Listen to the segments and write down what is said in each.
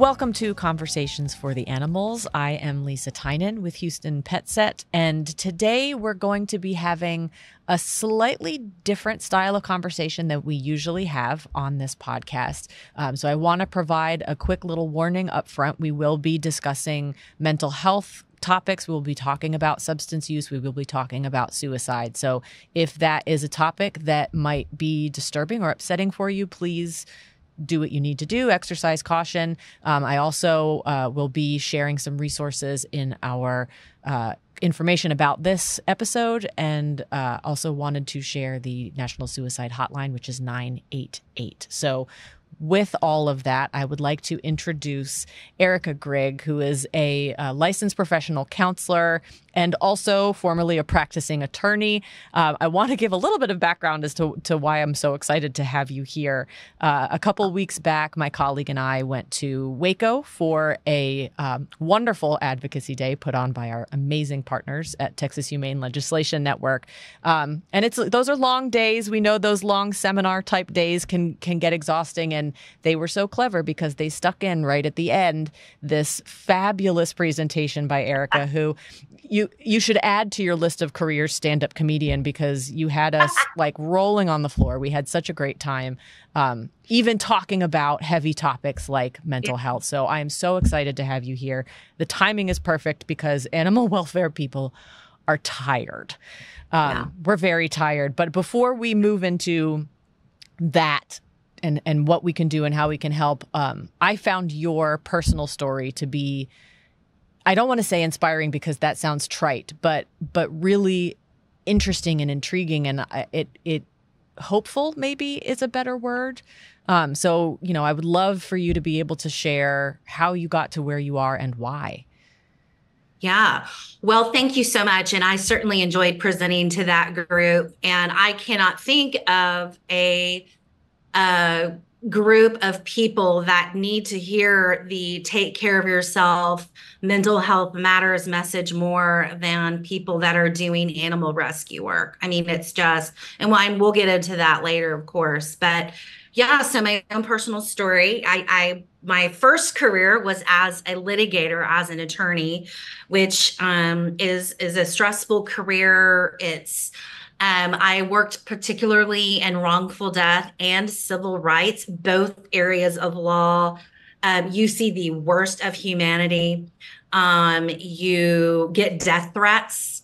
Welcome to Conversations for the Animals. I am Lisa Tynan with Houston Pet Set, and today we're going to be having a slightly different style of conversation that we usually have on this podcast. So I want to provide a quick little warning up front. We will be discussing mental health topics. We'll be talking about substance use. We will be talking about suicide. So if that is a topic that might be disturbing or upsetting for you, please do what you need to do, exercise caution. I also will be sharing some resources in our information about this episode, and also wanted to share the National Suicide Hotline, which is 988. So with all of that, I would like to introduce Erica Grigg, who is a licensed professional counselor and also formerly a practicing attorney. I want to give a little bit of background as to why I'm so excited to have you here. A couple weeks back, my colleague and I went to Waco for a wonderful advocacy day put on by our amazing partners at Texas Humane Legislation Network. And those are long days. We know those long seminar type days can get exhausting, and they were so clever because they stuck in right at the end this fabulous presentation by Erica, who you should add to your list of careers stand-up comedian, because you had us like rolling on the floor. We had such a great time, even talking about heavy topics like mental health. So I am so excited to have you here. The timing is perfect because animal welfare people are tired. We're very tired. But before we move into that and what we can do and how we can help, I found your personal story to be, I don't want to say inspiring because that sounds trite, but really interesting and intriguing, and it hopeful maybe is a better word. So, I would love for you to be able to share how you got to where you are and why. Yeah. Well, thank you so much. And I certainly enjoyed presenting to that group. And I cannot think of a group of people that need to hear the take care of yourself, mental health matters message more than people that are doing animal rescue work. I mean, it's just, and we'll get into that later, of course. But yeah, so my own personal story, my first career was as a litigator, as an attorney, which is a stressful career. I worked particularly in wrongful death and civil rights, both areas of law. You see the worst of humanity. You get death threats.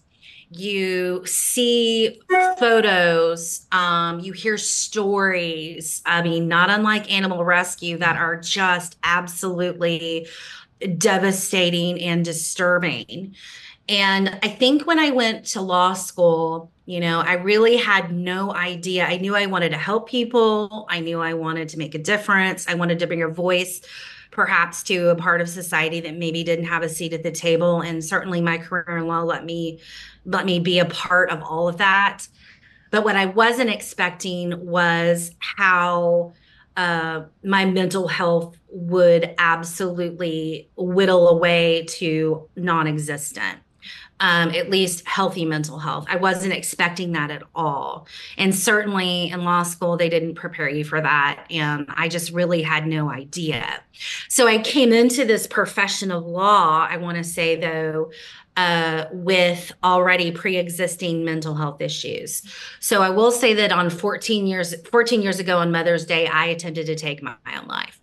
You see photos. You hear stories. I mean, not unlike animal rescue, that are just absolutely devastating and disturbing. And I think when I went to law school, I really had no idea. I knew I wanted to help people. I knew I wanted to make a difference. I wanted to bring a voice, perhaps, to a part of society that maybe didn't have a seat at the table. And certainly my career in law let me be a part of all of that. But what I wasn't expecting was how my mental health would absolutely whittle away to non-existent. At least healthy mental health. I wasn't expecting that at all. And certainly in law school, they didn't prepare you for that. And I just really had no idea. So I came into this profession of law, I want to say, though, with already pre-existing mental health issues. So I will say that on 14 years ago on Mother's Day, I attempted to take my own life.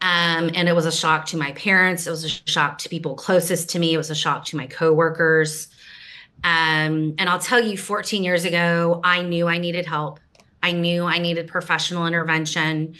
And it was a shock to my parents. It was a shock to people closest to me. It was a shock to my coworkers. And I'll tell you, 14 years ago, I knew I needed help. I knew I needed professional intervention.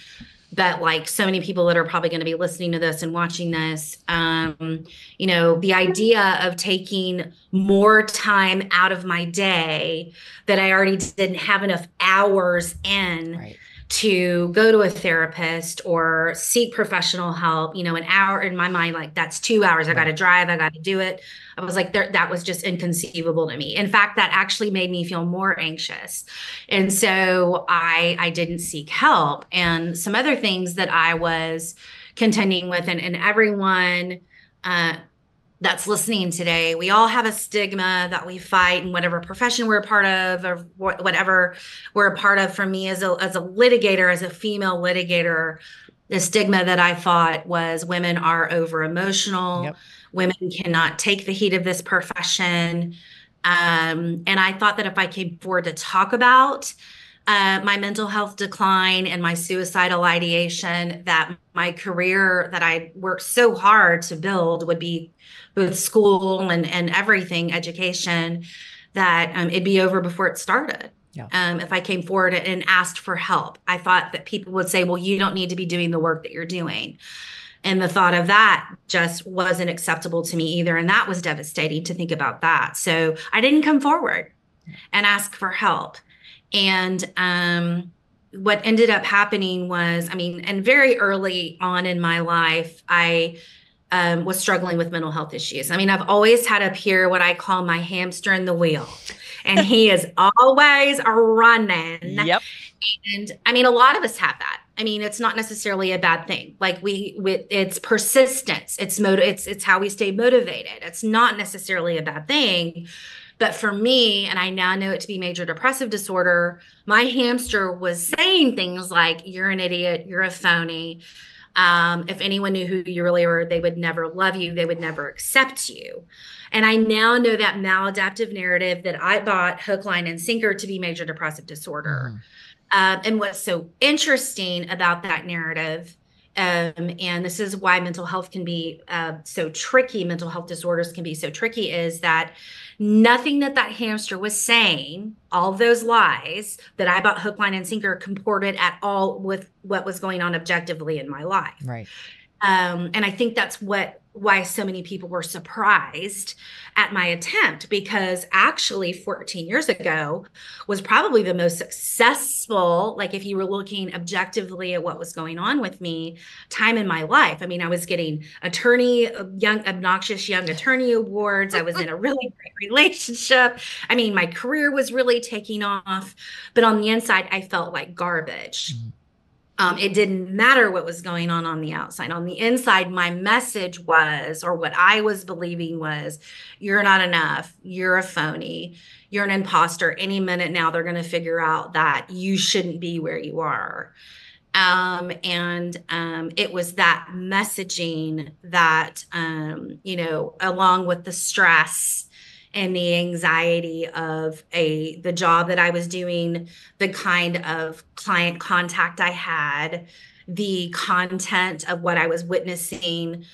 But like so many people that are probably going to be listening to this and watching this, the idea of taking more time out of my day that I already didn't have enough hours in, right, to go to a therapist or seek professional help, an hour in my mind, like that's 2 hours. I got to drive. I got to do it. I was like, that was just inconceivable to me. In fact, that actually made me feel more anxious. And so I didn't seek help. And some other things that I was contending with, and everyone that's listening today, we all have a stigma that we fight in whatever profession we're a part of, or whatever we're a part of. For me as a litigator, as a female litigator, The stigma that I thought was women are over emotional, Yep. women cannot take the heat of this profession. And I thought that if I came forward to talk about my mental health decline and my suicidal ideation, that my career that I worked so hard to build would be with school and everything, education, that it'd be over before it started. Yeah. If I came forward and asked for help, I thought that people would say, well, you don't need to be doing the work that you're doing. And the thought of that just wasn't acceptable to me either. And that was devastating to think about that. So I didn't come forward and ask for help. And what ended up happening was, and very early on in my life, I was struggling with mental health issues. I've always had up here what I call my hamster in the wheel, and he is always running. Yep. And a lot of us have that. It's not necessarily a bad thing. Like it's persistence. It's how we stay motivated. It's not necessarily a bad thing. But for me, and I now know it to be major depressive disorder, my hamster was saying things like, you're an idiot, you're a phony. If anyone knew who you really were, they would never love you. They would never accept you. And I now know that maladaptive narrative that I bought hook, line, and sinker to be major depressive disorder. And what's so interesting about that narrative, and this is why mental health can be so tricky, mental health disorders can be so tricky, is that nothing that hamster was saying, all those lies that I bought hook, line, and sinker, comported at all with what was going on objectively in my life. Right. And I think that's why so many people were surprised at my attempt, because actually 14 years ago was probably the most successful, like if you were looking objectively at what was going on with me, time in my life. I was getting obnoxious young attorney awards. I was in a really great relationship. My career was really taking off, but on the inside, I felt like garbage. It didn't matter what was going on the outside. On the inside, my message was, or what I was believing was, you're not enough. You're a phony. You're an imposter. Any minute now, they're going to figure out that you shouldn't be where you are. It was that messaging that, along with the stress and the anxiety of the job that I was doing, the kind of client contact I had, the content of what I was witnessing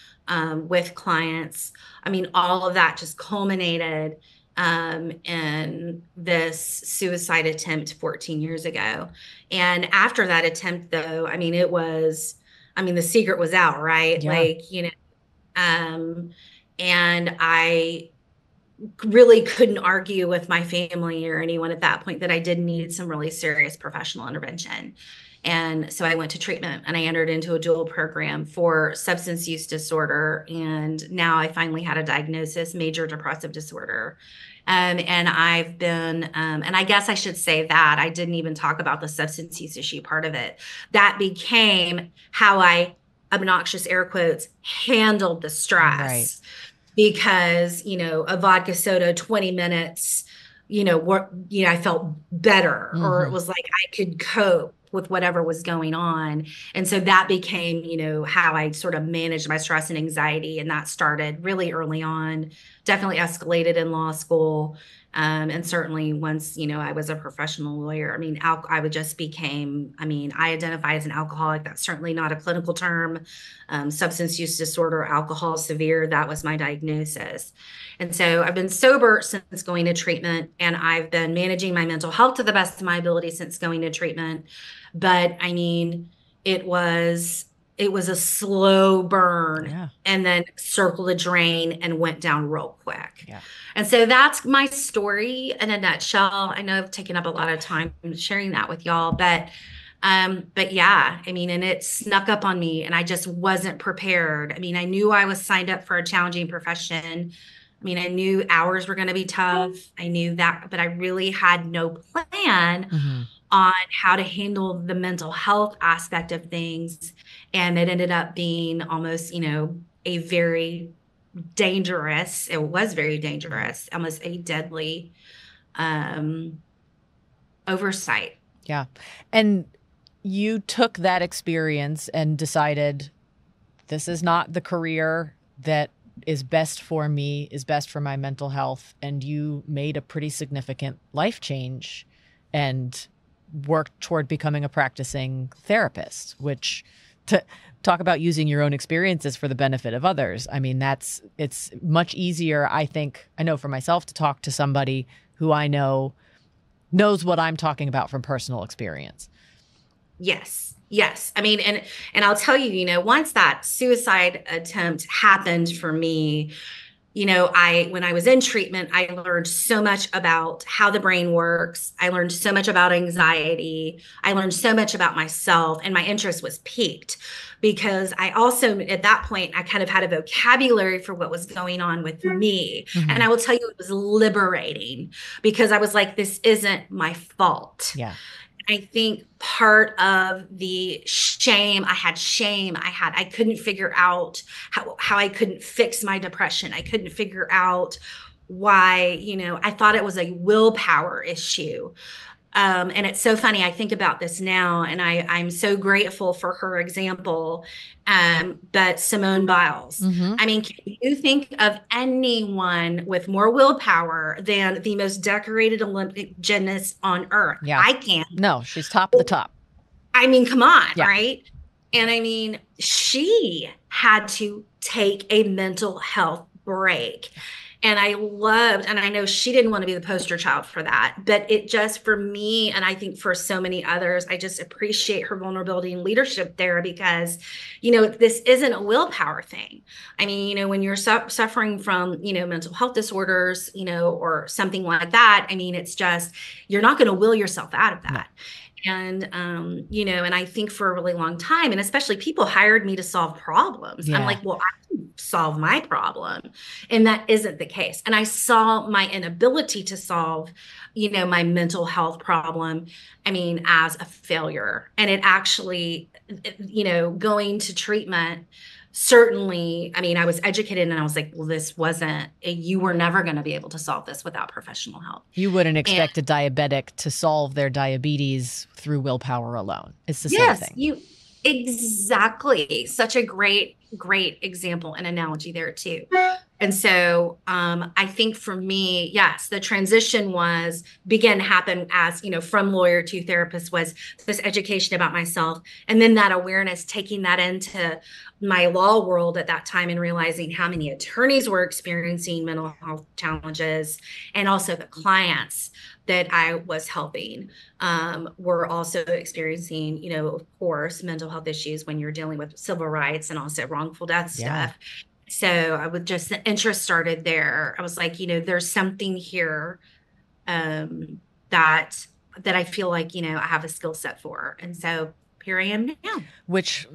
with clients. All of that just culminated in this suicide attempt 14 years ago. And after that attempt, though, it was, the secret was out, right? Yeah. And I really couldn't argue with my family or anyone at that point that I did need some really serious professional intervention. And so I went to treatment and I entered into a dual program for substance use disorder. And now I finally had a diagnosis, major depressive disorder. And I've been, and I guess I should say that I didn't even talk about the substance use issue part of it. That became how I, obnoxious air quotes, handled the stress. Right. Because, a vodka soda, 20 minutes, I felt better, or it was like I could cope with whatever was going on. And so that became, how I sort of managed my stress and anxiety. And that started really early on, definitely escalated in law school. And certainly once, I was a professional lawyer, I would just became, I identify as an alcoholic. That's certainly not a clinical term. Substance use disorder, alcohol severe, that was my diagnosis. And so I've been sober since going to treatment, and I've been managing my mental health to the best of my ability since going to treatment. But it was a slow burn, and then circled the drain and went down real quick. Yeah. And so that's my story in a nutshell. I know I've taken up a lot of time sharing that with y'all, but yeah, and it snuck up on me and I just wasn't prepared. I knew I was signed up for a challenging profession. I knew hours were going to be tough. I knew that, but I really had no plan on how to handle the mental health aspect of things. And it ended up being almost, a very dangerous, it was very dangerous, almost a deadly oversight. Yeah. And you took that experience and decided this is not the career that is best for me, is best for my mental health. And you made a pretty significant life change and worked toward becoming a practicing therapist, which to talk about using your own experiences for the benefit of others. I mean, it's much easier, I think, I know for myself, to talk to somebody who I know knows what I'm talking about from personal experience. Yes. Yes. I mean, and I'll tell you, once that suicide attempt happened for me, when I was in treatment, I learned so much about how the brain works. I learned so much about anxiety. I learned so much about myself, and my interest was piqued because I also, at that point, I kind of had a vocabulary for what was going on with me. Mm-hmm. And I will tell you, it was liberating because I was like, this isn't my fault. Yeah. I think part of the shame, I couldn't figure out how I couldn't fix my depression. I couldn't figure out why, I thought it was a willpower issue. And it's so funny. I think about this now, and I'm so grateful for her example. But Simone Biles, Mm-hmm. I mean, can you think of anyone with more willpower than the most decorated Olympic gymnast on earth? Yeah. I can't. No, she's top of the top. I mean, come on, Yeah. right? And I mean, she had to take a mental health break. And I know she didn't want to be the poster child for that, but it just, for me, and I think for so many others, I just appreciate her vulnerability and leadership there because, this isn't a willpower thing. I mean, when you're suffering from, mental health disorders, or something like that, I mean, it's just, you're not going to will yourself out of that. No. And, and I think for a really long time, and especially people hired me to solve problems. Yeah. I'm like, well, I can solve my problem. And that isn't the case. And I saw my inability to solve, my mental health problem, as a failure. And it actually, going to treatment, certainly, I was educated and I was like, well, you were never going to be able to solve this without professional help. You wouldn't expect a diabetic to solve their diabetes through willpower alone. It's the same thing. Exactly. Such a great example and analogy there too. And so I think for me, yes, the transition began to happen as, from lawyer to therapist, was this education about myself. And then that awareness, taking that into my law world at that time and realizing how many attorneys were experiencing mental health challenges, and also the clients that I was helping were also experiencing, of course, mental health issues when you're dealing with civil rights and also wrongful death stuff. So I would just, the interest started there. I was like, there's something here that I feel like, I have a skill set for. And so here I am now. Which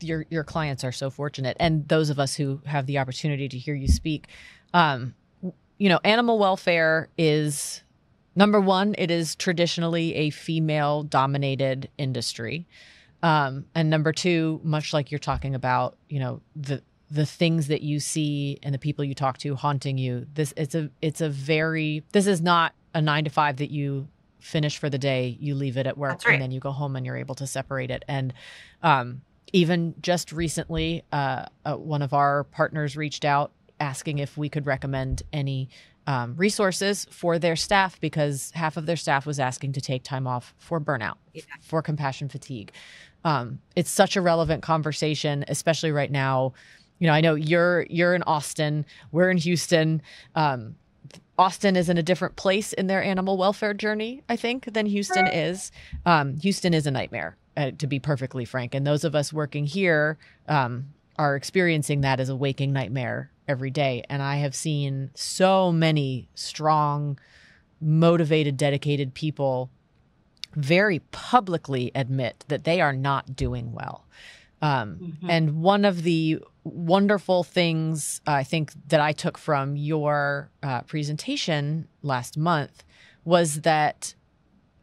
your clients are so fortunate. And those of us who have the opportunity to hear you speak, animal welfare is, number one, it is traditionally a female-dominated industry. And number two, much like you're talking about, the things that you see and the people you talk to haunting you, this is not a 9-to-5 that you finish for the day, you leave it at work, right, and then you go home and you're able to separate it. And even just recently, one of our partners reached out asking if we could recommend any resources for their staff, because half of their staff was asking to take time off for burnout, for compassion fatigue. It's such a relevant conversation, especially right now. I know you're in Austin, we're in Houston. Austin is in a different place in their animal welfare journey, I think, than Houston is. Houston is a nightmare, to be perfectly frank. And those of us working here are experiencing that as a waking nightmare every day. And I have seen so many strong, motivated, dedicated people very publicly admit that they are not doing well. And one of the wonderful things I think that I took from your presentation last month was that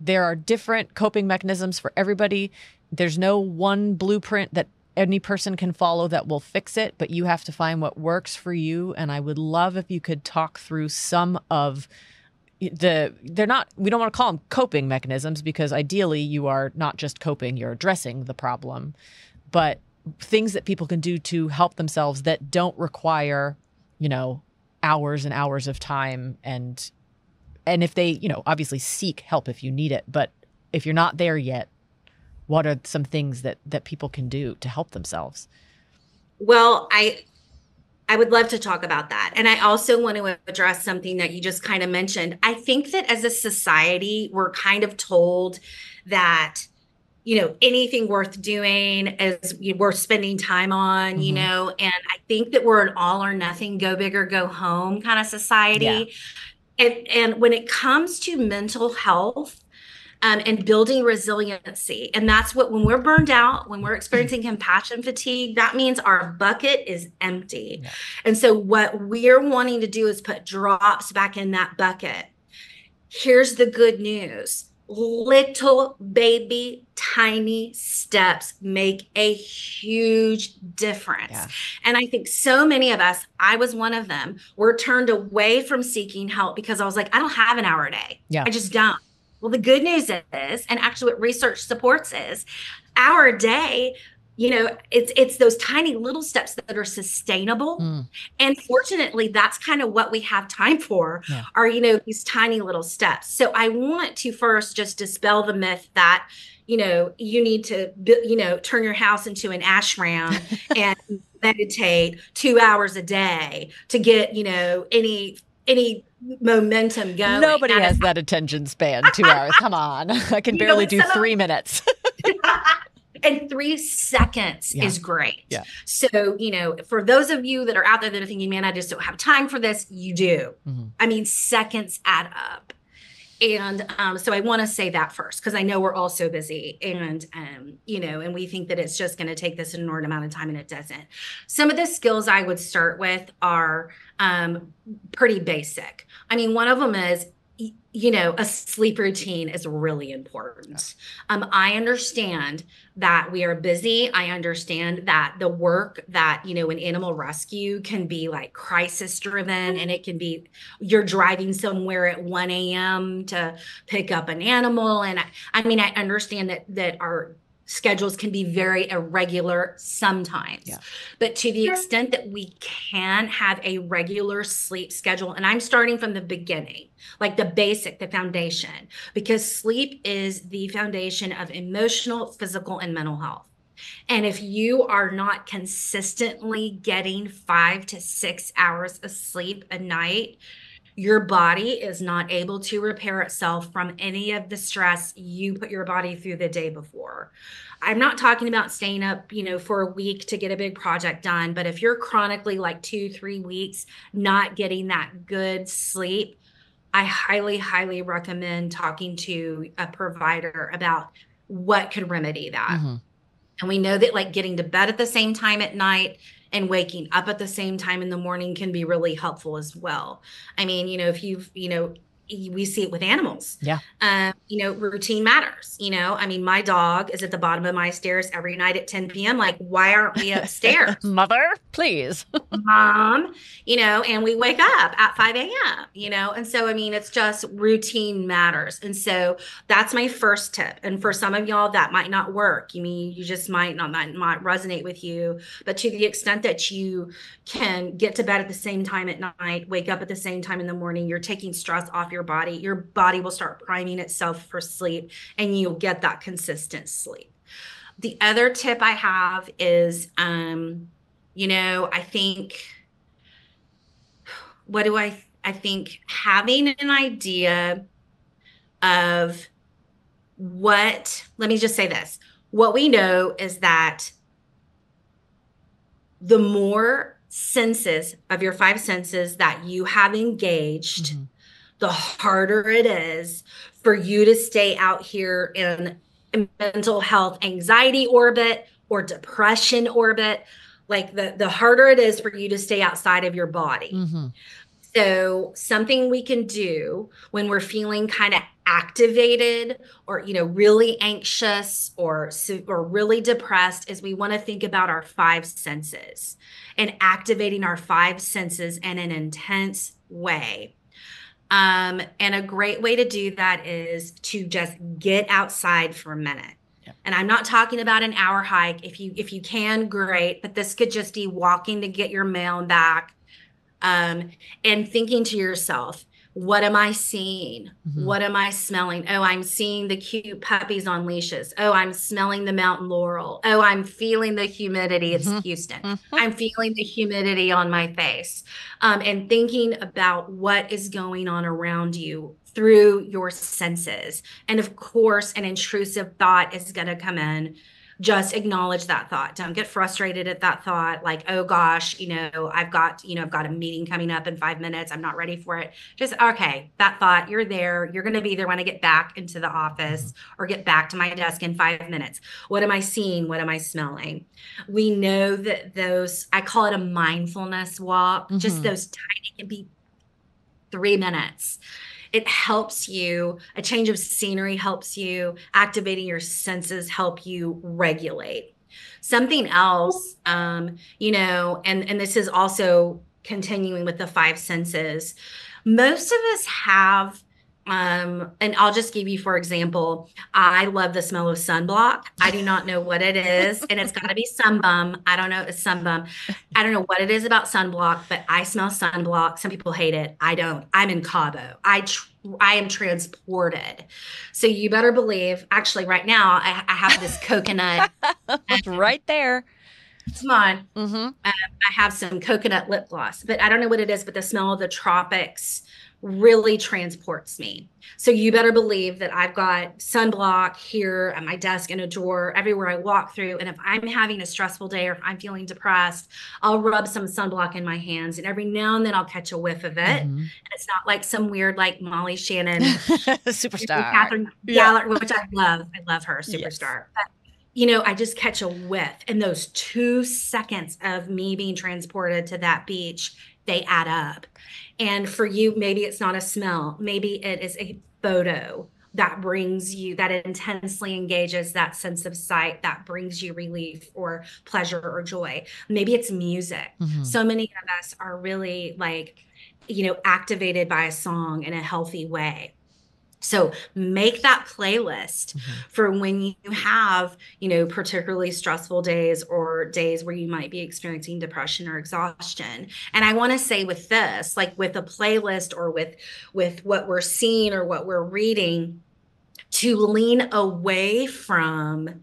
there are different coping mechanisms for everybody. There's no one blueprint that any person can follow that will fix it, but you have to find what works for you. And I would love if you could talk through some of we don't want to call them coping mechanisms, because ideally you are not just coping, you're addressing the problem, but things that people can do to help themselves that don't require, hours and hours of time. And if they, obviously seek help if you need it, but if you're not there yet, what are some things that people can do to help themselves? Well, I would love to talk about that. And I also want to address something that you just kind of mentioned. I think that as a society, we're kind of told that, anything worth doing is worth spending time on, Mm-hmm. and I think that we're an all or nothing, go big or go home kind of society. Yeah. And when it comes to mental health, and building resiliency. And that's when we're burned out, when we're experiencing compassion fatigue, that means our bucket is empty. Yeah. And so what we're wanting to do is put drops back in that bucket. Here's the good news. Little baby tiny steps make a huge difference. Yeah. And I think so many of us, I was one of them, were turned away from seeking help because I was like, I don't have an hour a day. Yeah. I just don't. Well, the good news is, and actually what research supports is, our day, it's those tiny little steps that are sustainable. Mm. And fortunately, that's kind of what we have time for, are, these tiny little steps. So I want to first just dispel the myth that, you need to, turn your house into an ashram and meditate 2 hours a day to get, any momentum going. Nobody has that attention span, 2 hours. Come on. I can barely do 3 minutes. And 3 seconds is great. Yeah. So, for those of you that are out there that are thinking, man, I just don't have time for this, you do. Mm-hmm. I mean, seconds add up. And so I want to say that first, because I know we're all so busy and, and we think that it's just going to take this enormous amount of time, and it doesn't. Some of the skills I would start with are pretty basic. I mean, one of them is, a sleep routine is really important. Yeah. I understand that we are busy. I understand that the work that, in animal rescue can be like crisis driven, and it can be, you're driving somewhere at 1 a.m. to pick up an animal. And I understand that our schedules can be very irregular sometimes, but to the extent that we can have a regular sleep schedule, and I'm starting from the beginning, like the basic, the foundation, because sleep is the foundation of emotional, physical, and mental health. And if you are not consistently getting 5 to 6 hours of sleep a night, your body is not able to repair itself from any of the stress you put your body through the day before. I'm not talking about staying up, for a week to get a big project done. But if you're chronically like 2-3 weeks not getting that good sleep, I highly, highly recommend talking to a provider about what could remedy that. Mm-hmm. And we know that like getting to bed at the same time at night and waking up at the same time in the morning can be really helpful as well. I mean, if you've, we see it with animals. Yeah. Routine matters. My dog is at the bottom of my stairs every night at 10 p.m. Like, why aren't we upstairs? Mother, please. Mom, and we wake up at 5 a.m., and so, it's just routine matters. And so that's my first tip. And for some of y'all that might not work. You just might not resonate with you, but to the extent that you can get to bed at the same time at night, wake up at the same time in the morning, you're taking stress off your body will start priming itself for sleep, and you'll get that consistent sleep. The other tip I have is, I think having an idea of let me just say this. What we know is that the more senses of your 5 senses that you have engaged, mm-hmm. the harder it is for you to stay out here in mental health, anxiety orbit or depression orbit. Like the harder it is for you to stay outside of your body. Mm-hmm. So something we can do when we're feeling kind of activated or, really anxious or really depressed is we want to think about our 5 senses and activating our 5 senses in an intense way. And a great way to do that is to just get outside for a minute. And I'm not talking about an hour hike. If you can, great. But this could just be walking to get your mail and back, and thinking to yourself, what am I seeing? What am I smelling? Oh, I'm seeing the cute puppies on leashes. Oh, I'm smelling the mountain laurel. Oh, I'm feeling the humidity. It's Houston. I'm feeling the humidity on my face. And thinking about what is going on around you through your senses. And of course, an intrusive thought is going to come in. Just acknowledge that thought. Don't get frustrated at that thought. Like, oh gosh, I've got a meeting coming up in 5 minutes. I'm not ready for it. Just, okay, that thought, you're there. You're going to be there when I get back into the office or get back to my desk in 5 minutes. What am I seeing? What am I smelling? We know that I call it a mindfulness walk. Just those tiny, it can be 3 minutes. It helps you, a change of scenery helps you, activating your senses help you regulate. Something else, and this is also continuing with the 5 senses. Most of us have, and I'll just give you, for example, I love the smell of sunblock. I do not know what it is, and it's got to be sunbum. I don't know. It's sunbum. I don't know what it is about sunblock, but I smell sunblock. Some people hate it. I don't. I'm in Cabo. I am transported. So you better believe, actually right now, I have this coconut. Right there. Come on. I have some coconut lip gloss, but I don't know what it is, but the smell of the tropics really transports me. So you better believe that I've got sunblock here at my desk, in a drawer, everywhere I walk through. And if I'm having a stressful day or if I'm feeling depressed, I'll rub some sunblock in my hands. And every now and then I'll catch a whiff of it. And it's not like some weird, like Molly Shannon, superstar, Catherine Gallagher, which I love. I love her, superstar. But, I just catch a whiff. And those 2 seconds of me being transported to that beach, they add up. And for you, maybe it's not a smell. Maybe it is a photo that brings you, that intensely engages that sense of sight, that brings you relief or pleasure or joy. Maybe it's music. So many of us are really activated by a song in a healthy way. So make that playlist for when you have, particularly stressful days or days where you might be experiencing depression or exhaustion. And I want to say with this, like with a playlist or with what we're seeing or what we're reading, to lean away from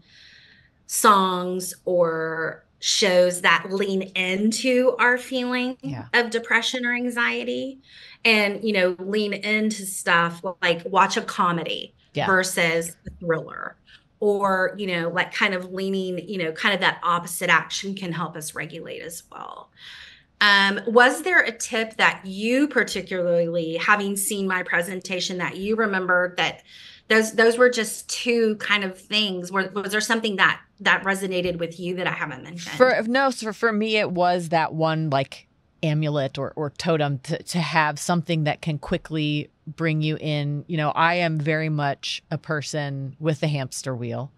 songs or shows that lean into our feeling of depression or anxiety, and lean into stuff like watch a comedy versus a thriller, or kind of leaning, kind of that opposite action can help us regulate as well. Was there a tip that you particularly, having seen my presentation, that you remembered that those were just 2 kind of things? Was there something that resonated with you that I haven't mentioned? For me, it was that one amulet or totem to have something that can quickly bring you in. I am very much a person with the hamster wheel.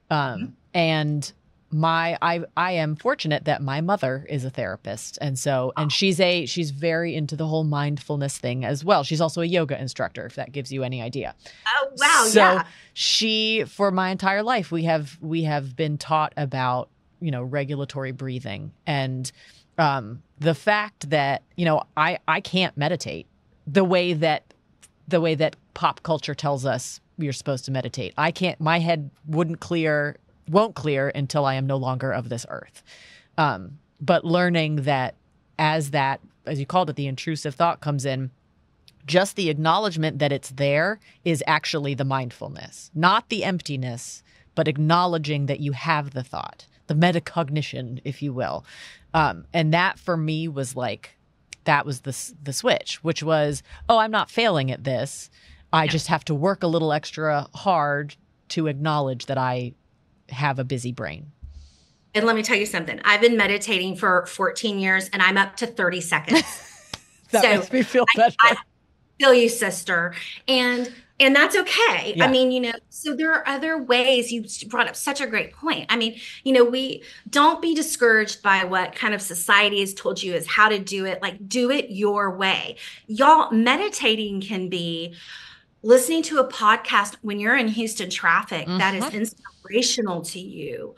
And I am fortunate that my mother is a therapist. And so, and she's very into the whole mindfulness thing as well. She's also a yoga instructor, if that gives you any idea. Oh, wow. So she, for my entire life, we have been taught about, regulatory breathing, and the fact that, I can't meditate the way that pop culture tells us you're supposed to meditate. I can't, my head won't clear until I am no longer of this earth. But learning that as you called it, the intrusive thought comes in, just the acknowledgement that it's there is actually the mindfulness, not the emptiness, but acknowledging that you have the thought, the metacognition, if you will. And that for me was that was the switch, which was, I'm not failing at this. I just have to work a little extra hard to acknowledge that I have a busy brain. And let me tell you something. I've been meditating for 14 years and I'm up to 30 seconds. That makes me feel better. I feel you, sister. And And that's okay. I Yeah. mean, so there are other ways. You brought up such a great point. I mean, we don't be discouraged by what kind of society has told you is how to do it. Like, do it your way. Y'all, meditating can be listening to a podcast when you're in Houston traffic that is inspirational to you.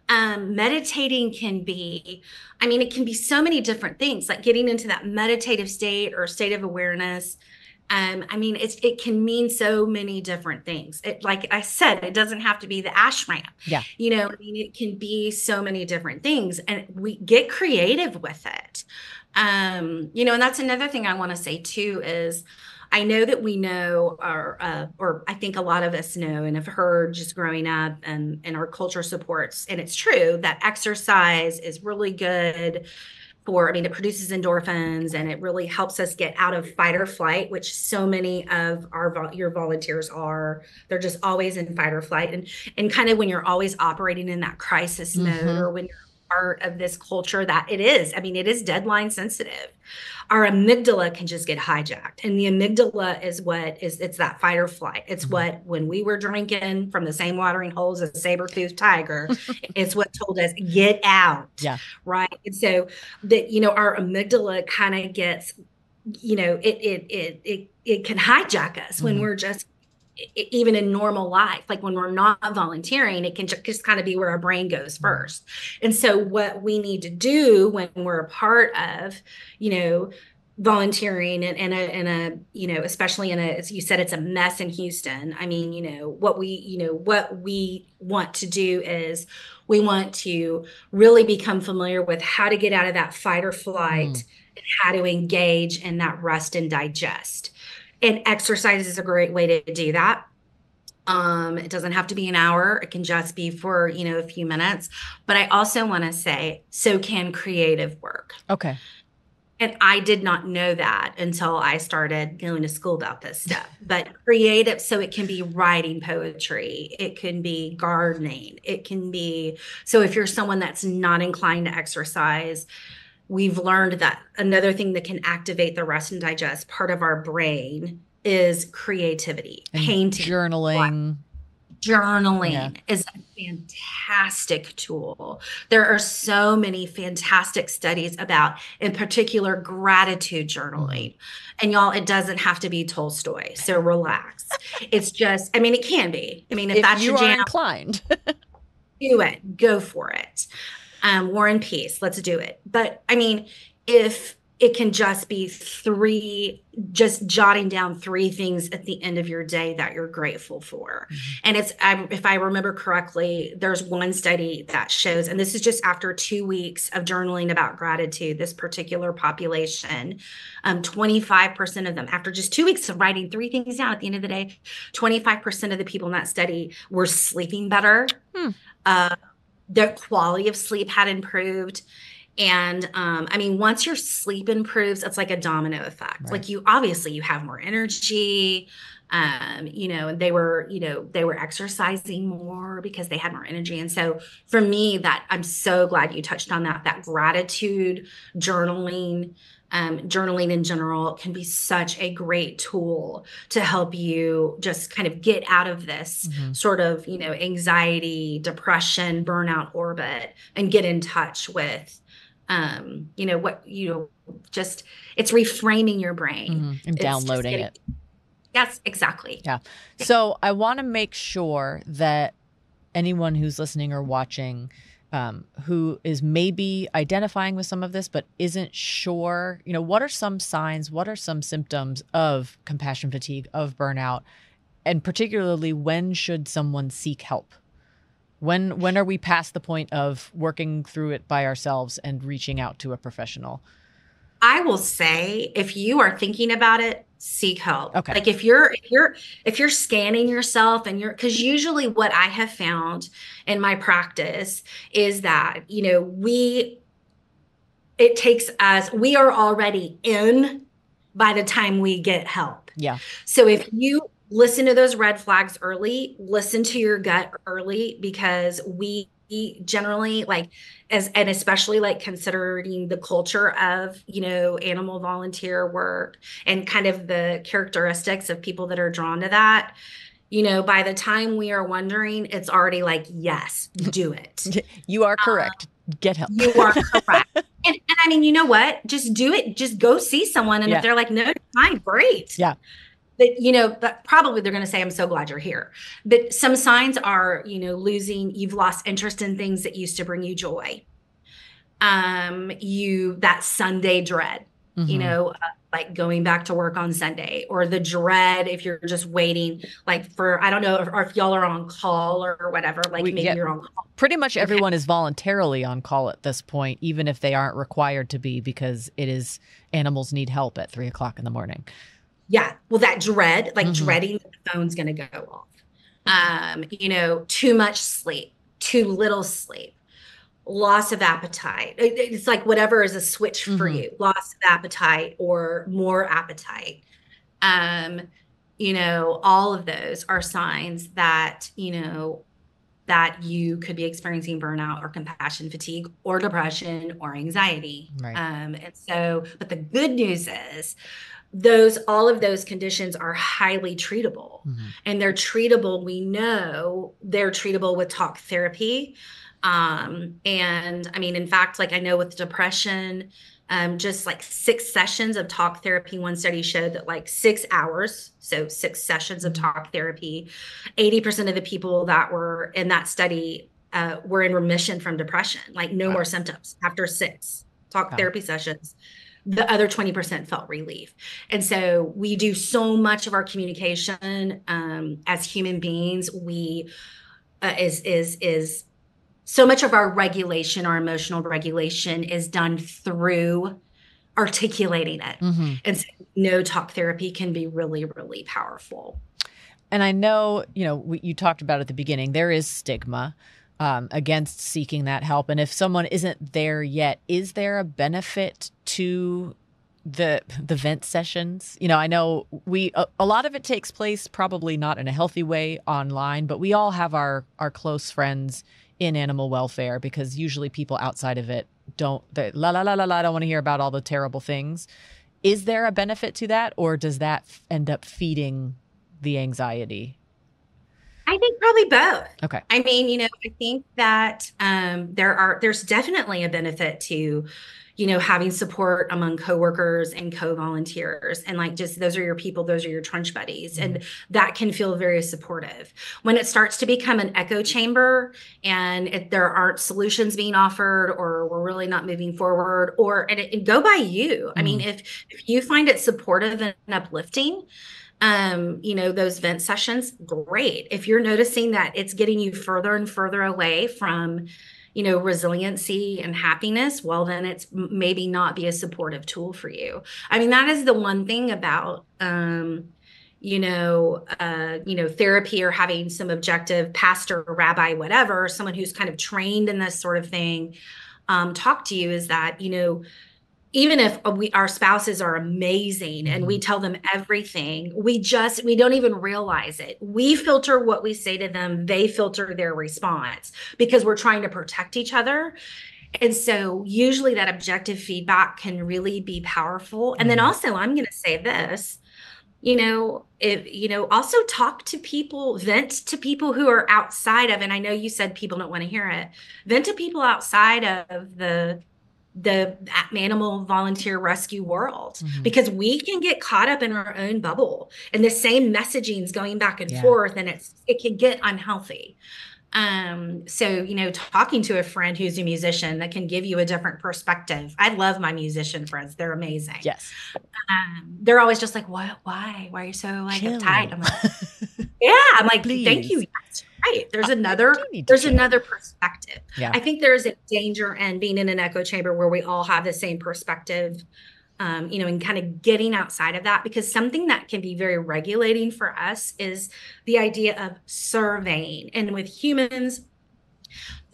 Meditating can be, I mean, it can be so many different things, like getting into that meditative state or state of awareness. I mean, it can mean so many different things. Like I said, it doesn't have to be the ashram. Yeah. I mean, it can be so many different things, and we get creative with it. And that's another thing I want to say too is I know that we know, or I think a lot of us know and have heard just growing up, and our culture supports, and it's true that exercise is really good I mean, it produces endorphins and it really helps us get out of fight or flight, which so many of your volunteers are. They're just always in fight or flight. And kind of when you're always operating in that crisis mode, or when you're part of this culture that it is deadline sensitive. Our amygdala can just get hijacked. And the amygdala it's that fight or flight. It's what, when we were drinking from the same watering holes as a saber-toothed tiger, it's what told us, get out. Yeah. Right. And so that, our amygdala kind of gets, it can hijack us when we're just, even in normal life, like when we're not volunteering, it can just kind of be where our brain goes first. And so what we need to do when we're a part of, volunteering and especially as you said, it's a mess in Houston. I mean, what we want to do is we want to really become familiar with how to get out of that fight or flight and how to engage in that rest and digest. And exercise is a great way to do that. It doesn't have to be an hour. It can just be for, a few minutes. But I also want to say, so can creative work. Okay. And I did not know that until I started going to school about this stuff. But creative, so it can be writing poetry. It can be gardening. It can be, so if you're someone that's not inclined to exercise, we've learned that another thing that can activate the rest and digest part of our brain is creativity, and painting, journaling. Journaling is a fantastic tool. There are so many fantastic studies about, in particular, gratitude journaling. And y'all, it doesn't have to be Tolstoy, so relax. It's just, I mean, it can be. I mean, if that's you your jam, are inclined, do it. Go for it. War and Peace. Let's do it. But I mean, if it can just be just jotting down 3 things at the end of your day that you're grateful for. And if I remember correctly, there's one study that shows, and this is just after 2 weeks of journaling about gratitude, this particular population, 25% of them, after just 2 weeks of writing 3 things down at the end of the day, 25% of the people in that study were sleeping better. Their quality of sleep had improved. And I mean, once your sleep improves, it's like a domino effect. Right. Like you have more energy. And they were exercising more because they had more energy. And so for me, that I'm so glad you touched on that gratitude journaling. Journaling in general can be such a great tool to help you just kind of get out of this sort of, anxiety, depression, burnout orbit and get in touch with, just it's reframing your brain and downloading it. Yes, exactly. Yeah. So I want to make sure that anyone who's listening or watching who is maybe identifying with some of this, but isn't sure, what are some signs, what are some symptoms of compassion fatigue, of burnout, and particularly when should someone seek help? When are we past the point of working through it by ourselves and reaching out to a professional? I will say, if you are thinking about it, seek help. Okay. Like if you're scanning yourself because usually what I have found in my practice is that, we are already in by the time we get help. Yeah. So if you listen to those red flags early, listen to your gut early, because we we generally like and especially like considering the culture of, animal volunteer work and kind of the characteristics of people that are drawn to that, by the time we are wondering, it's already like, yes, do it. You are correct. Get help. You are correct. And I mean, you know what? Just do it. Just go see someone. And if they're like, no, fine, great. Yeah. But probably they're going to say, I'm so glad you're here. But some signs are, you've lost interest in things that used to bring you joy. That Sunday dread, like going back to work on Sunday, or the dread if you're just waiting, like for, I don't know, or if y'all are on call or whatever, like maybe you're on call. Pretty much everyone is voluntarily on call at this point, even if they aren't required to be, because it is animals need help at 3:00 in the morning. Yeah. Well, that dread, like dreading that the phone's going to go off. Too much sleep, too little sleep, loss of appetite. It's like whatever is a switch for you, loss of appetite or more appetite. All of those are signs that, that you could be experiencing burnout or compassion fatigue or depression or anxiety. Right. But the good news is all of those conditions are highly treatable, and they're treatable. We know they're treatable with talk therapy. And I mean, in fact, like I know with depression, just like 6 sessions of talk therapy, one study showed that like 6 hours, so 6 sessions of talk therapy, 80% of the people that were in that study were in remission from depression, like no more symptoms after 6 talk therapy sessions. The other 20% felt relief. And so we do so much of our communication as human beings. We is so much of our regulation, our emotional regulation is done through articulating it. And so talk therapy can be really, really powerful. And I know, you talked about at the beginning, there is stigma against seeking that help. And if someone isn't there yet, is there a benefit to the vent sessions? I know a lot of it takes place probably not in a healthy way online, but we all have our close friends in animal welfare, because usually people outside of it don't want to hear about all the terrible things. Is there a benefit to that, or does that end up feeding the anxiety? I think probably both. Okay. I mean, I think that there's definitely a benefit to, having support among coworkers and co-volunteers, and like just those are your people, those are your trench buddies, and that can feel very supportive. When it starts to become an echo chamber and there aren't solutions being offered, or we're really not moving forward, and go by you. I mean, if you find it supportive and uplifting, those vent sessions, great. If you're noticing that it's getting you further and further away from, resiliency and happiness, well, then it's maybe not be a supportive tool for you. I mean, that is the one thing about, therapy, or having some objective pastor, rabbi, whatever, someone who's kind of trained in this sort of thing, talk to you, is that, even if our spouses are amazing and we tell them everything, we don't even realize it. We filter what we say to them. They filter their response because we're trying to protect each other. And so usually that objective feedback can really be powerful. And then also, I'm going to say this, also talk to people, vent to people who are outside of, and I know you said people don't want to hear it, vent to people outside of the animal volunteer rescue world, because we can get caught up in our own bubble, and the same messaging's going back and forth, and it can get unhealthy. So, talking to a friend who's a musician that can give you a different perspective. I love my musician friends. They're amazing. Yes. They're always just like, what, why are you so like uptight? I'm like, I'm like, please. Thank you. That's right. There's another perspective. Yeah. I think there's a danger in being in an echo chamber where we all have the same perspective, and kind of getting outside of that, because something that can be very regulating for us is the idea of surveying. And with humans,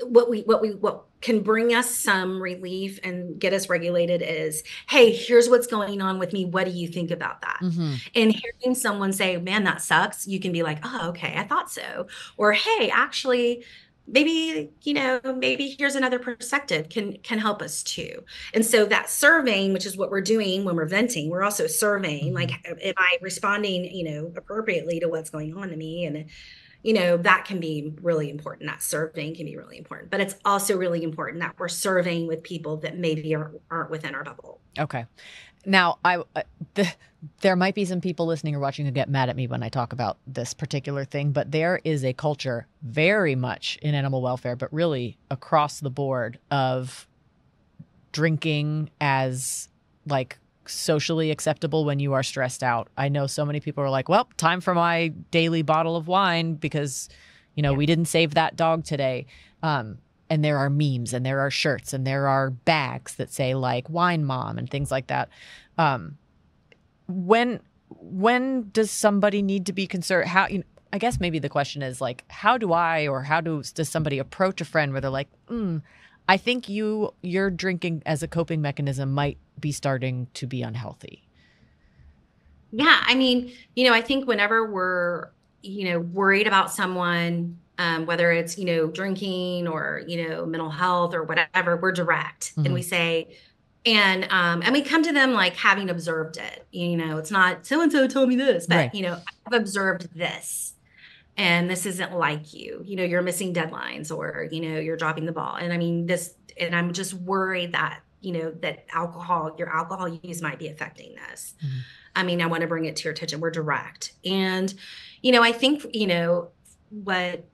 what can bring us some relief and get us regulated is, hey, here's what's going on with me. What do you think about that? And hearing someone say, man, that sucks, you can be like, oh, okay, I thought so. Or, hey, actually, maybe, maybe here's another perspective can help us too. And so that surveying, which is what we're doing when we're venting, we're also surveying, like, am I responding, appropriately to what's going on to me? And that can be really important. That surveying can be really important, but it's also really important that we're surveying with people that maybe aren't within our bubble. Okay. Now, there might be some people listening or watching who get mad at me when I talk about this particular thing, but there is a culture very much in animal welfare, but really across the board, of drinking as like socially acceptable when you are stressed out. I know so many people are like, well, time for my daily bottle of wine because, we didn't save that dog today. And there are memes and there are shirts and there are bags that say like wine mom and things like that. When does somebody need to be concerned? I guess maybe the question is like, does somebody approach a friend where they're like, I think your drinking as a coping mechanism might be starting to be unhealthy. Yeah. I mean, I think whenever we're, worried about someone, whether it's, drinking or, mental health or whatever, we're direct and we say, and we come to them like having observed it, it's not so-and-so told me this, but, Right. I've observed this. And this isn't like you're missing deadlines or, you're dropping the ball. And I mean, and I'm just worried that, that your alcohol use might be affecting this. I mean, I want to bring it to your attention. We're direct. And, I think, what,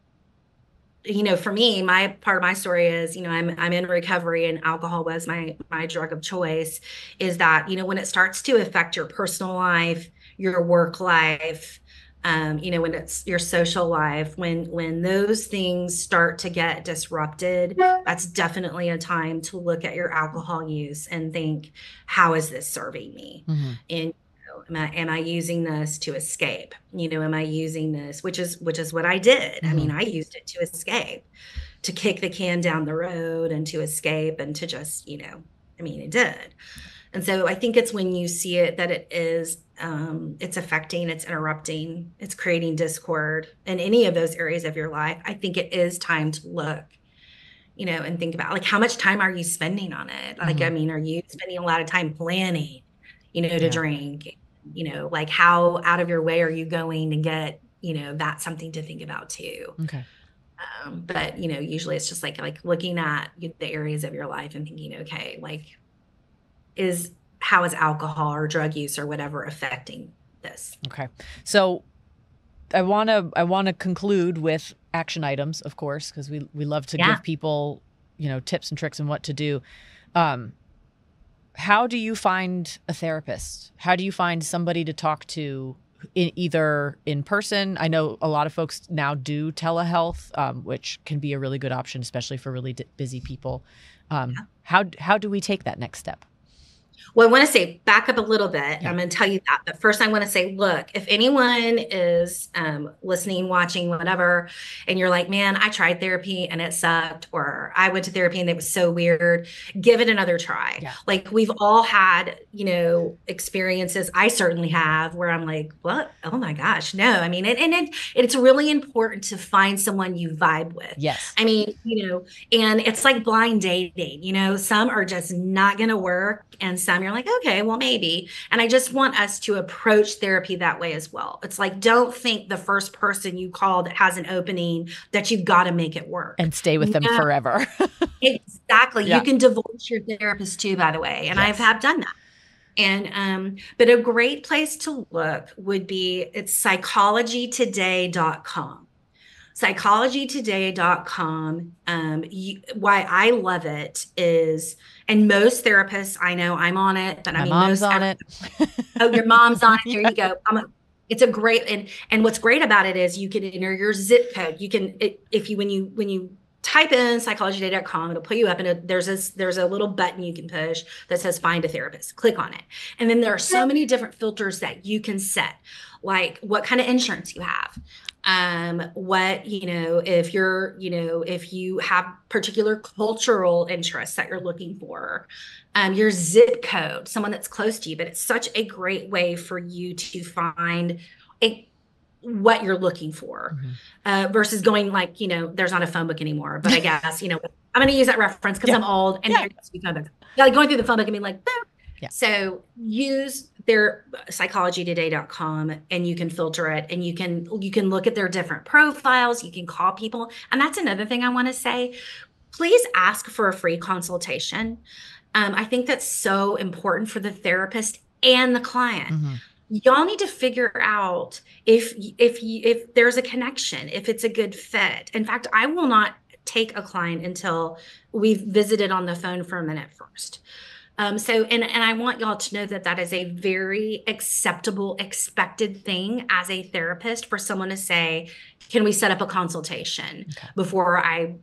for me, my part of my story is, I'm in recovery and alcohol was my drug of choice, is that, when it starts to affect your personal life, your work life, when it's your social life, when those things start to get disrupted, that's definitely a time to look at your alcohol use and think, how is this serving me? And am I using this to escape? Am I using this, which is what I did. I mean, I used it to escape, to kick the can down the road and to escape and to just, it did. And so I think it's when you see it that it is, it's affecting, it's interrupting, it's creating discord in any of those areas of your life. I think it is time to look, and think about like, how much time are you spending on it? Like, I mean, are you spending a lot of time planning, to drink, like how out of your way are you going to get, that's something to think about too. Okay. But, usually it's just like looking at the areas of your life and thinking, okay, like, how is alcohol or drug use or whatever affecting this? Okay. So I want to conclude with action items, of course, because we love to give people, tips and tricks and what to do. How do you find a therapist? How do you find somebody to talk to either in person? I know a lot of folks now do telehealth, which can be a really good option, especially for really busy people. How do we take that next step? Well, I want to say back up a little bit. I'm going to tell you that. But first, I want to say, look, if anyone is listening, watching, whatever, and you're like, man, I tried therapy and it sucked, or I went to therapy and it was so weird, give it another try. Yeah. Like we've all had, experiences. I certainly have where I'm like, what? Oh my gosh, no. I mean, it's really important to find someone you vibe with. Yes. I mean, and it's like blind dating, some are just not going to work and some you're like, okay, well, maybe. And I just want us to approach therapy that way as well. It's like, don't think the first person you call that has an opening that you've got to make it work. And stay with them forever. Exactly. Yeah. You can divorce your therapist too, by the way. And yes. I've done that. And, but a great place to look would be, it's psychologytoday.com. Psychologytoday.com. Why I love it is, and most therapists, I know I'm on it, but My mom's on it. Oh, your mom's on it. There you go. It's a great, and what's great about it is you can enter your zip code. You can, when you type in psychologytoday.com, it'll pull you up and there's a little button you can push that says find a therapist. Click on it. And then there are so many different filters that you can set, like what kind of insurance you have. What, if if you have particular cultural interests that you're looking for, your zip code, someone that's close to you, but it's such a great way for you to find what you're looking for, versus going like, there's not a phone book anymore, but I guess, I'm going to use that reference because I'm old and there used to be phone books. Like going through the phone book and being like, boom. Yeah. So use their psychologytoday.com and you can filter it, and you can look at their different profiles. You can call people. And that's another thing I want to say. Please ask for a free consultation. I think that's so important for the therapist and the client. Y'all need to figure out if there's a connection, if it's a good fit. In fact, I will not take a client until we've visited on the phone for a minute first. And I want y'all to know that is a very acceptable, expected thing as a therapist for someone to say, can we set up a consultation before I,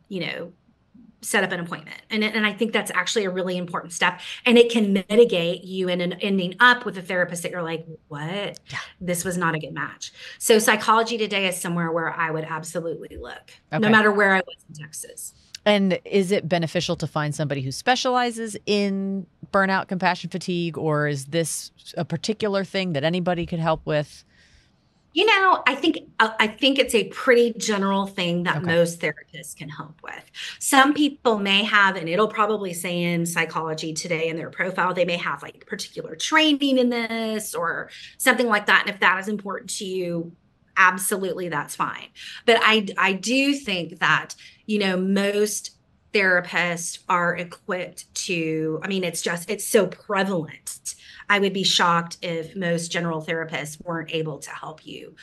set up an appointment? And I think that's actually a really important step. And it can mitigate you in ending up with a therapist that you're like, what? Yeah. This was not a good match. So Psychology Today is somewhere where I would absolutely look, no matter where I was in Texas. And is it beneficial to find somebody who specializes in burnout, compassion, fatigue, or is this a particular thing that anybody could help with? I think it's a pretty general thing that most therapists can help with. Some people may have, and it'll probably say in Psychology Today in their profile, they may have like particular training in this or something like that. And if that is important to you, absolutely, that's fine. But I do think that, most therapists are equipped to, it's so prevalent. I would be shocked if most general therapists weren't able to help you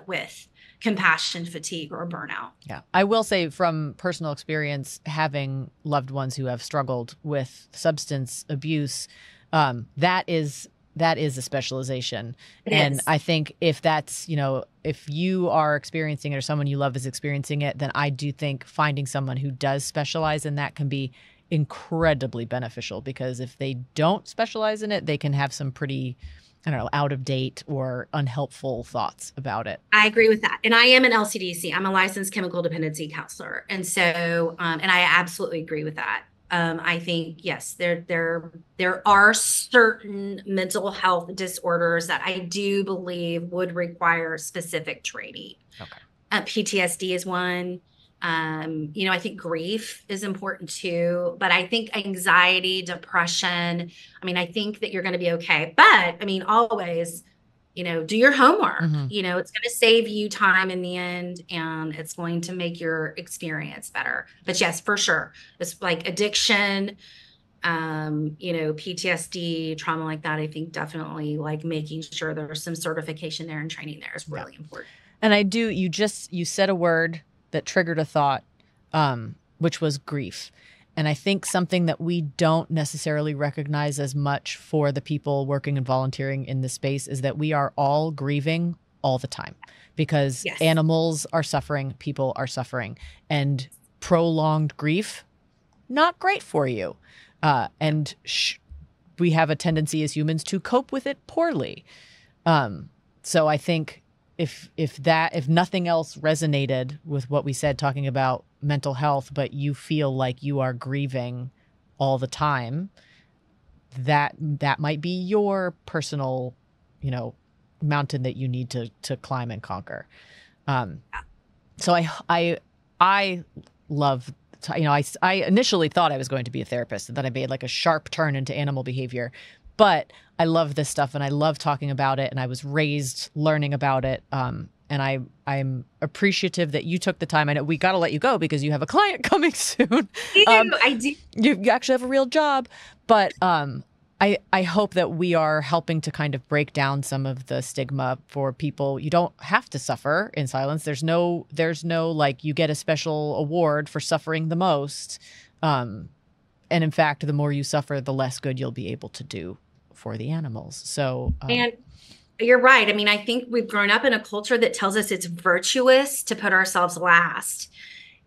with compassion fatigue or burnout. Yeah. I will say from personal experience, having loved ones who have struggled with substance abuse, that is a specialization. And I think if that's, if you are experiencing it or someone you love is experiencing it, then I do think finding someone who does specialize in that can be incredibly beneficial, because if they don't specialize in it, they can have some pretty, out of date or unhelpful thoughts about it. I agree with that. And I am an LCDC. I'm a licensed chemical dependency counselor. And so, and I absolutely agree with that. I think, yes, there are certain mental health disorders that I do believe would require specific training. PTSD is one. I think grief is important too, but I think anxiety, depression, I think that you're going to be okay. But always, do your homework. It's going to save you time in the end, and it's going to make your experience better. But yes, for sure. It's like addiction, PTSD, trauma like that. I think definitely like making sure there's some certification there and training there is really important. And you said a word that triggered a thought, which was grief. And I think something that we don't necessarily recognize as much for the people working and volunteering in this space is that we are all grieving all the time, because animals are suffering, people are suffering, and prolonged grief, not great for you. We have a tendency as humans to cope with it poorly. So I think if nothing else resonated with what we said, talking about mental health, but you feel like you are grieving all the time, that might be your personal, mountain that you need to climb and conquer. So I love, I initially thought I was going to be a therapist, and then I made like a sharp turn into animal behavior. But I love this stuff, and I love talking about it, and I was raised learning about it. And I'm appreciative that you took the time. I know we got to let you go because you have a client coming soon. I do. You actually have a real job. But I hope that we are helping to kind of break down some of the stigma for people. You don't have to suffer in silence. There's no like you get a special award for suffering the most. And in fact, the more you suffer, the less good you'll be able to do for the animals. So, and you're right. I think we've grown up in a culture that tells us it's virtuous to put ourselves last.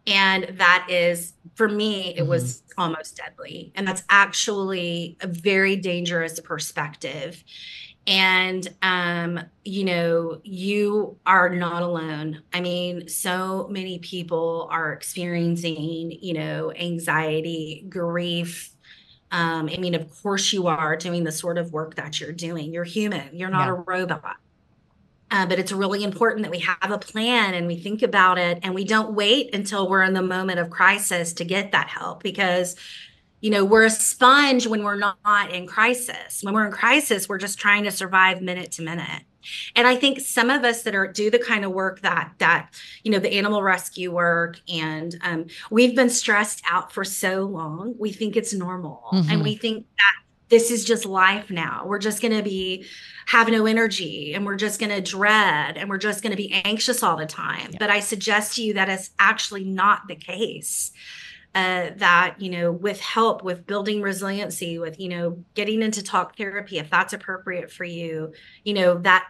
And that is, for me, it was almost deadly. And that's actually a very dangerous perspective. And, you are not alone. So many people are experiencing, anxiety, grief. Of course you are doing the sort of work that you're doing. You're human. You're not a robot. But it's really important that we have a plan and we think about it and we don't wait until we're in the moment of crisis to get that help, because we're a sponge when we're not in crisis. When we're in crisis, we're just trying to survive minute to minute. And I think some of us that do the kind of work that the animal rescue work, and we've been stressed out for so long, we think it's normal. And we think that this is just life now. We're just going to have no energy, and we're just going to dread, and we're just going to be anxious all the time. But I suggest to you that is actually not the case. That, with help, with building resiliency, with, getting into talk therapy, if that's appropriate for you, that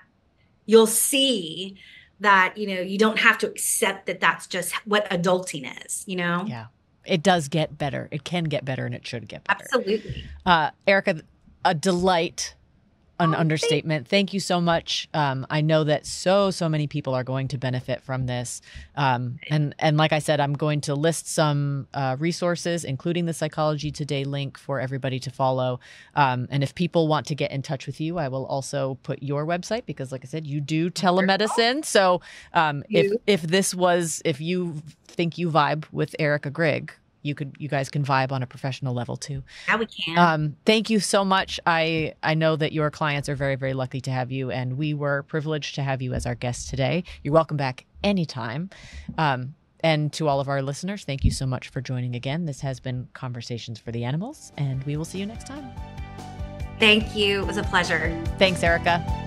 you'll see that, you don't have to accept that that's just what adulting is, Yeah, it does get better. It can get better, and it should get better. Absolutely. Erica, a delight. An understatement. Thank you so much. I know that so many people are going to benefit from this. And like I said, I'm going to list some resources, including the Psychology Today link for everybody to follow. And if people want to get in touch with you, I will also put your website, because like I said, you do telemedicine. So if you think you vibe with Erica Grigg, you guys can vibe on a professional level too. Yeah, we can. Thank you so much. I know that your clients are very, very lucky to have you, and we were privileged to have you as our guest today. You're welcome back anytime. And to all of our listeners, thank you so much for joining again. This has been Conversations for the Animals, and we will see you next time. Thank you. It was a pleasure. Thanks, Erica.